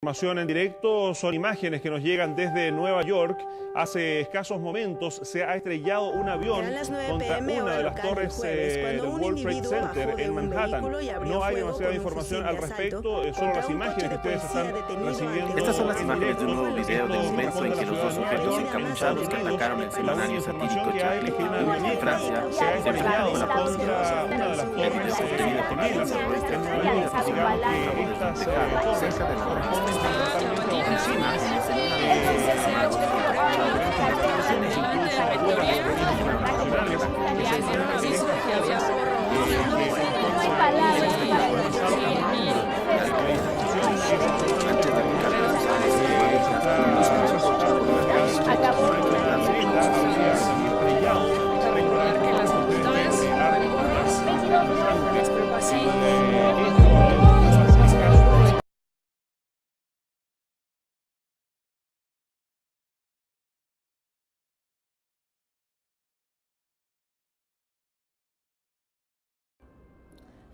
Información en directo, son imágenes que nos llegan desde Nueva York. Hace escasos momentos se ha estrellado un avión contra una de las torres del World Trade Center en Manhattan. No hay demasiada información al respecto, solo las imágenes que ustedes están recibiendo. Estas son las imágenes de un nuevo video del momento en que los dos sujetos encapuchados que atacaron el semanario satírico Charlie Hebdo en Francia se ha estrellado con la contra una de las torres obtenido por algunos terroristas cerca de la torre.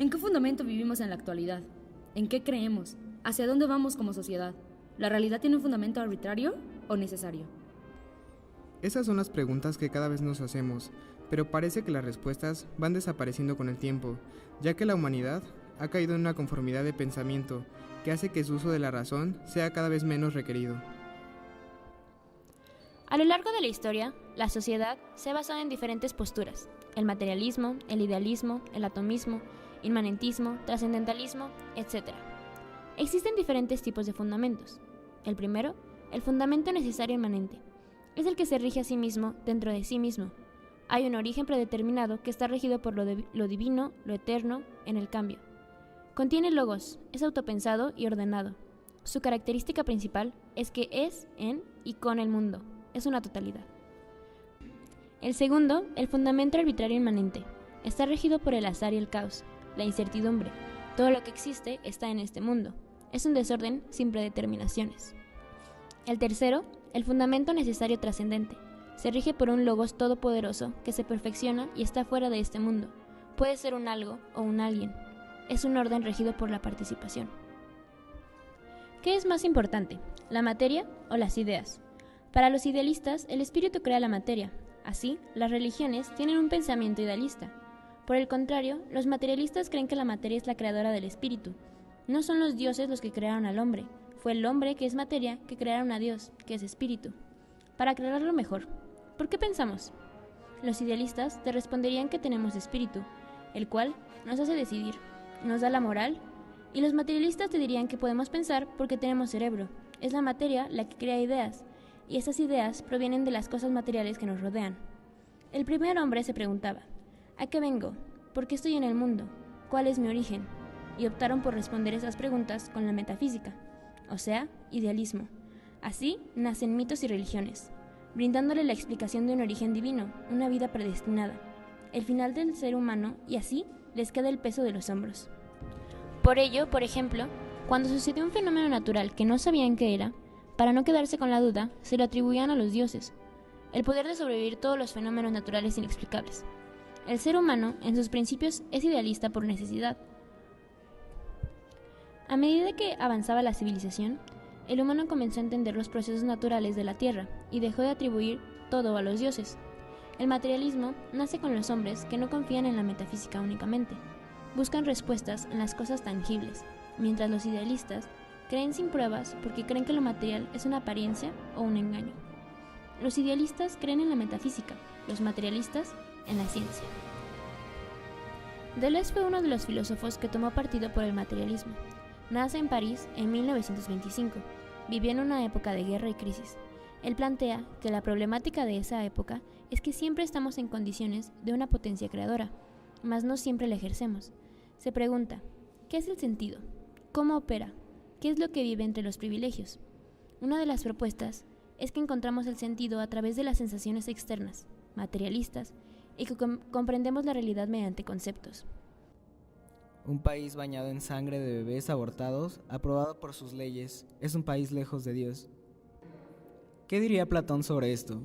¿En qué fundamento vivimos en la actualidad? ¿En qué creemos? ¿Hacia dónde vamos como sociedad? ¿La realidad tiene un fundamento arbitrario o necesario? Esas son las preguntas que cada vez nos hacemos, pero parece que las respuestas van desapareciendo con el tiempo, ya que la humanidad ha caído en una conformidad de pensamiento que hace que su uso de la razón sea cada vez menos requerido. A lo largo de la historia, la sociedad se ha basado en diferentes posturas: el materialismo, el idealismo, el atomismo, inmanentismo, trascendentalismo, etc. Existen diferentes tipos de fundamentos. El primero, el fundamento necesario inmanente, es el que se rige a sí mismo dentro de sí mismo. Hay un origen predeterminado que está regido por lo divino, lo eterno, en el cambio. Contiene logos, es autopensado y ordenado. Su característica principal es que es en y con el mundo, es una totalidad. El segundo, el fundamento arbitrario inmanente, está regido por el azar y el caos, la incertidumbre. Todo lo que existe está en este mundo. Es un desorden sin predeterminaciones. El tercero, el fundamento necesario trascendente, se rige por un logos todopoderoso que se perfecciona y está fuera de este mundo. Puede ser un algo o un alguien. Es un orden regido por la participación. ¿Qué es más importante, la materia o las ideas? Para los idealistas, el espíritu crea la materia. Así, las religiones tienen un pensamiento idealista. Por el contrario, los materialistas creen que la materia es la creadora del espíritu. No son los dioses los que crearon al hombre. Fue el hombre, que es materia, que crearon a Dios, que es espíritu. Para aclararlo mejor, ¿por qué pensamos? Los idealistas te responderían que tenemos espíritu, el cual nos hace decidir, nos da la moral, y los materialistas te dirían que podemos pensar porque tenemos cerebro. Es la materia la que crea ideas, y esas ideas provienen de las cosas materiales que nos rodean. El primer hombre se preguntaba: ¿a qué vengo? ¿Por qué estoy en el mundo? ¿Cuál es mi origen? Y optaron por responder esas preguntas con la metafísica, o sea, idealismo. Así nacen mitos y religiones, brindándole la explicación de un origen divino, una vida predestinada, el final del ser humano, y así les queda el peso de los hombros. Por ello, por ejemplo, cuando sucedió un fenómeno natural que no sabían qué era, para no quedarse con la duda, se lo atribuían a los dioses, el poder de sobrevivir todos los fenómenos naturales inexplicables. El ser humano, en sus principios, es idealista por necesidad. A medida que avanzaba la civilización, el humano comenzó a entender los procesos naturales de la Tierra y dejó de atribuir todo a los dioses. El materialismo nace con los hombres que no confían en la metafísica únicamente, buscan respuestas en las cosas tangibles, mientras los idealistas creen sin pruebas porque creen que lo material es una apariencia o un engaño. Los idealistas creen en la metafísica, los materialistas en la ciencia. Deleuze fue uno de los filósofos que tomó partido por el materialismo. Nace en París en 1925. Vivió en una época de guerra y crisis. Él plantea que la problemática de esa época es que siempre estamos en condiciones de una potencia creadora, mas no siempre la ejercemos. Se pregunta, ¿qué es el sentido? ¿Cómo opera? ¿Qué es lo que vive entre los privilegios? Una de las propuestas es que encontramos el sentido a través de las sensaciones externas, materialistas, y que comprendemos la realidad mediante conceptos. Un país bañado en sangre de bebés abortados, aprobado por sus leyes, es un país lejos de Dios. ¿Qué diría Platón sobre esto?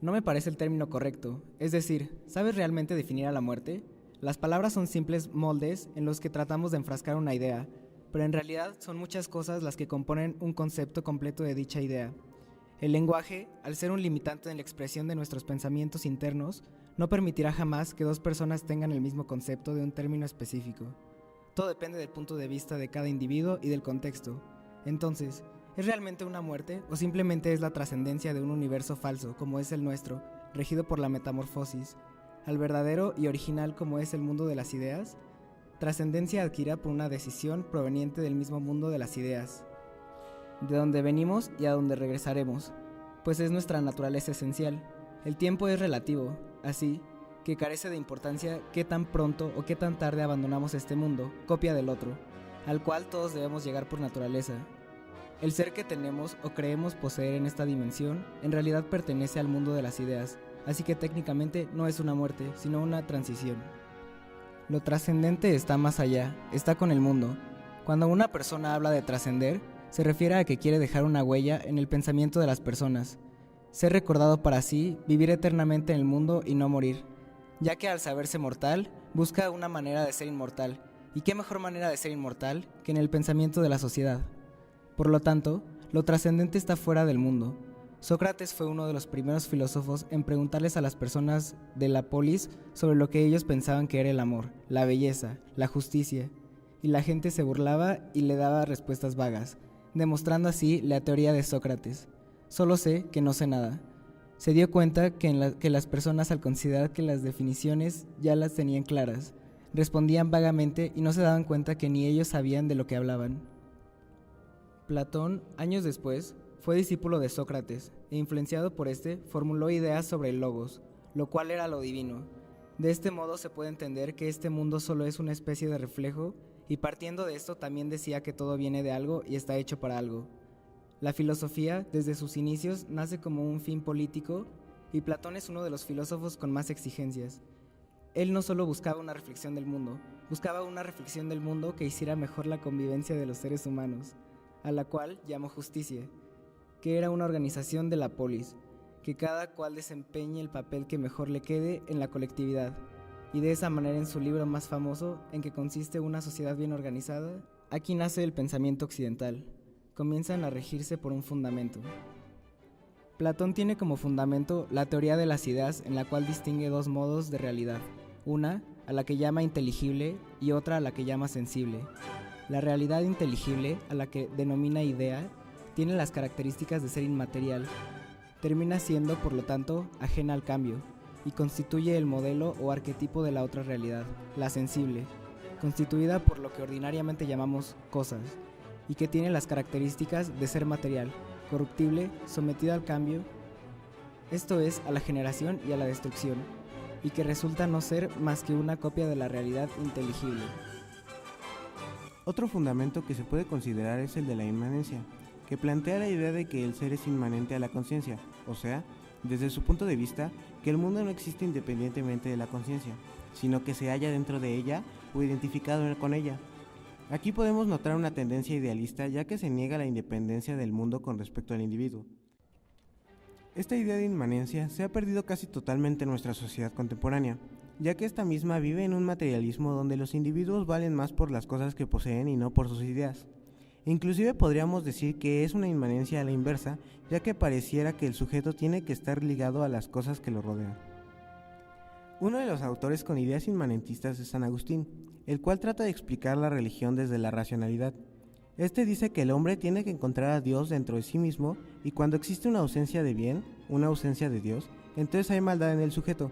No me parece el término correcto, es decir, ¿sabes realmente definir a la muerte? Las palabras son simples moldes en los que tratamos de enfrascar una idea, pero en realidad son muchas cosas las que componen un concepto completo de dicha idea. El lenguaje, al ser un limitante en la expresión de nuestros pensamientos internos, no permitirá jamás que dos personas tengan el mismo concepto de un término específico. Todo depende del punto de vista de cada individuo y del contexto. Entonces, ¿es realmente una muerte o simplemente es la trascendencia de un universo falso como es el nuestro, regido por la metamorfosis, al verdadero y original como es el mundo de las ideas? Trascendencia adquirida por una decisión proveniente del mismo mundo de las ideas, de donde venimos y a donde regresaremos, pues es nuestra naturaleza esencial. El tiempo es relativo, así que carece de importancia qué tan pronto o qué tan tarde abandonamos este mundo, copia del otro, al cual todos debemos llegar por naturaleza. El ser que tenemos o creemos poseer en esta dimensión, en realidad pertenece al mundo de las ideas, así que técnicamente no es una muerte, sino una transición. Lo trascendente está más allá, está con el mundo. Cuando una persona habla de trascender, se refiere a que quiere dejar una huella en el pensamiento de las personas, ser recordado para sí, vivir eternamente en el mundo y no morir, ya que al saberse mortal, busca una manera de ser inmortal, y qué mejor manera de ser inmortal que en el pensamiento de la sociedad. Por lo tanto, lo trascendente está fuera del mundo. Sócrates fue uno de los primeros filósofos en preguntarles a las personas de la polis sobre lo que ellos pensaban que era el amor, la belleza, la justicia, y la gente se burlaba y le daba respuestas vagas, demostrando así la teoría de Sócrates. Solo sé que no sé nada. Se dio cuenta que las personas, al considerar que las definiciones ya las tenían claras, respondían vagamente y no se daban cuenta que ni ellos sabían de lo que hablaban. Platón, años después, fue discípulo de Sócrates e influenciado por este, formuló ideas sobre el logos, lo cual era lo divino. De este modo se puede entender que este mundo solo es una especie de reflejo, y partiendo de esto también decía que todo viene de algo y está hecho para algo. La filosofía, desde sus inicios, nace como un fin político, y Platón es uno de los filósofos con más exigencias. Él no solo buscaba una reflexión del mundo, buscaba una reflexión del mundo que hiciera mejor la convivencia de los seres humanos, a la cual llamó justicia, que era una organización de la polis, que cada cual desempeñe el papel que mejor le quede en la colectividad, y de esa manera en su libro más famoso, En qué consiste una sociedad bien organizada, aquí nace el pensamiento occidental, comienzan a regirse por un fundamento. Platón tiene como fundamento la teoría de las ideas, en la cual distingue dos modos de realidad, una a la que llama inteligible y otra a la que llama sensible. La realidad inteligible, a la que denomina idea, tiene las características de ser inmaterial, termina siendo, por lo tanto, ajena al cambio, y constituye el modelo o arquetipo de la otra realidad, la sensible, constituida por lo que ordinariamente llamamos cosas, y que tiene las características de ser material, corruptible, sometida al cambio, esto es, a la generación y a la destrucción, y que resulta no ser más que una copia de la realidad inteligible. Otro fundamento que se puede considerar es el de la inmanencia, que plantea la idea de que el ser es inmanente a la conciencia, o sea, desde su punto de vista, que el mundo no existe independientemente de la conciencia, sino que se halla dentro de ella o identificado con ella. Aquí podemos notar una tendencia idealista, ya que se niega la independencia del mundo con respecto al individuo. Esta idea de inmanencia se ha perdido casi totalmente en nuestra sociedad contemporánea, ya que esta misma vive en un materialismo donde los individuos valen más por las cosas que poseen y no por sus ideas. Inclusive podríamos decir que es una inmanencia a la inversa, ya que pareciera que el sujeto tiene que estar ligado a las cosas que lo rodean. Uno de los autores con ideas inmanentistas es San Agustín, el cual trata de explicar la religión desde la racionalidad. Este dice que el hombre tiene que encontrar a Dios dentro de sí mismo, y cuando existe una ausencia de bien, una ausencia de Dios, entonces hay maldad en el sujeto.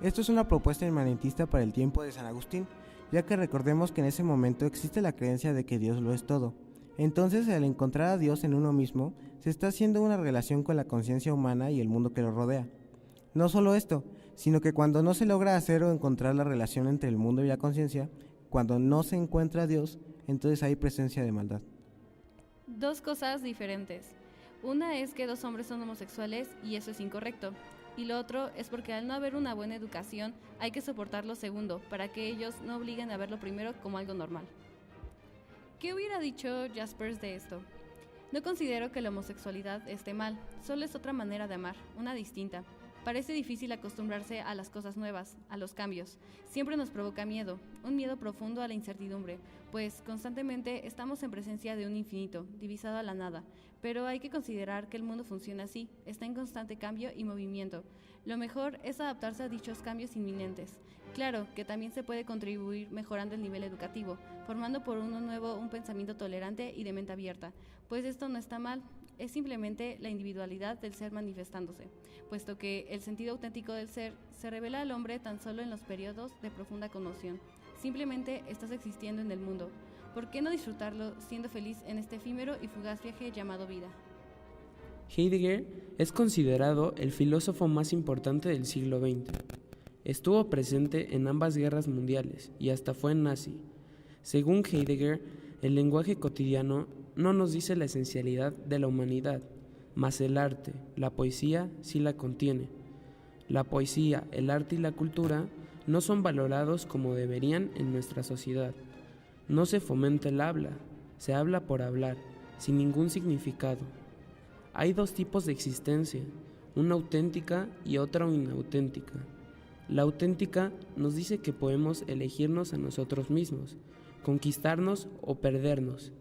Esto es una propuesta inmanentista para el tiempo de San Agustín, ya que recordemos que en ese momento existe la creencia de que Dios lo es todo. Entonces, al encontrar a Dios en uno mismo, se está haciendo una relación con la conciencia humana y el mundo que lo rodea. No solo esto, sino que cuando no se logra hacer o encontrar la relación entre el mundo y la conciencia, cuando no se encuentra a Dios, entonces hay presencia de maldad. Dos cosas diferentes. Una es que dos hombres son homosexuales y eso es incorrecto. Y lo otro es porque al no haber una buena educación hay que soportar lo segundo para que ellos no obliguen a ver lo primero como algo normal. ¿Qué hubiera dicho Jaspers de esto? No considero que la homosexualidad esté mal, solo es otra manera de amar, una distinta. Parece difícil acostumbrarse a las cosas nuevas, a los cambios. Siempre nos provoca miedo, un miedo profundo a la incertidumbre, pues constantemente estamos en presencia de un infinito, divisado a la nada. Pero hay que considerar que el mundo funciona así, está en constante cambio y movimiento. Lo mejor es adaptarse a dichos cambios inminentes. Claro que también se puede contribuir mejorando el nivel educativo, formando por uno nuevo un pensamiento tolerante y de mente abierta, pues esto no está mal. Es simplemente la individualidad del ser manifestándose, puesto que el sentido auténtico del ser se revela al hombre tan solo en los periodos de profunda conmoción. Simplemente estás existiendo en el mundo. ¿Por qué no disfrutarlo siendo feliz en este efímero y fugaz viaje llamado vida? Heidegger es considerado el filósofo más importante del siglo XX. Estuvo presente en ambas guerras mundiales y hasta fue nazi. Según Heidegger, el lenguaje cotidiano no nos dice la esencialidad de la humanidad, mas el arte, la poesía, sí la contiene. La poesía, el arte y la cultura no son valorados como deberían en nuestra sociedad. No se fomenta el habla, se habla por hablar, sin ningún significado. Hay dos tipos de existencia, una auténtica y otra inauténtica. La auténtica nos dice que podemos elegirnos a nosotros mismos, conquistarnos o perdernos,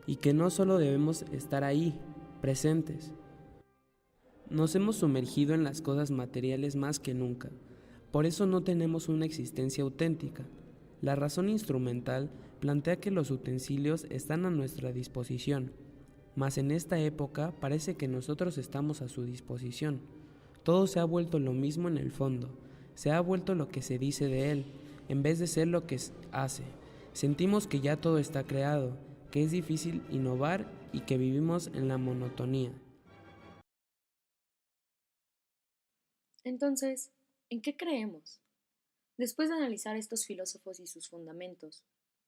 y que no solo debemos estar ahí, presentes. Nos hemos sumergido en las cosas materiales más que nunca, por eso no tenemos una existencia auténtica. La razón instrumental plantea que los utensilios están a nuestra disposición, mas en esta época parece que nosotros estamos a su disposición. Todo se ha vuelto lo mismo en el fondo, se ha vuelto lo que se dice de él, en vez de ser lo que hace. Sentimos que ya todo está creado, que es difícil innovar y que vivimos en la monotonía. Entonces, ¿en qué creemos? Después de analizar estos filósofos y sus fundamentos,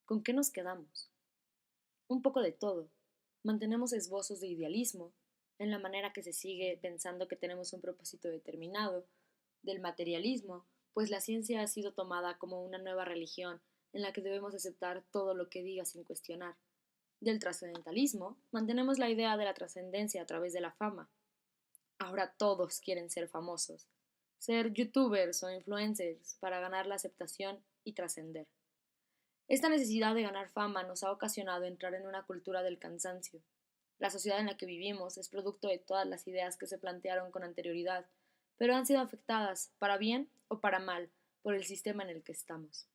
¿con qué nos quedamos? Un poco de todo. Mantenemos esbozos de idealismo, en la manera que se sigue pensando que tenemos un propósito determinado, del materialismo, pues la ciencia ha sido tomada como una nueva religión en la que debemos aceptar todo lo que diga sin cuestionar. Del trascendentalismo, mantenemos la idea de la trascendencia a través de la fama. Ahora todos quieren ser famosos, ser youtubers o influencers para ganar la aceptación y trascender. Esta necesidad de ganar fama nos ha ocasionado entrar en una cultura del cansancio. La sociedad en la que vivimos es producto de todas las ideas que se plantearon con anterioridad, pero han sido afectadas, para bien o para mal, por el sistema en el que estamos.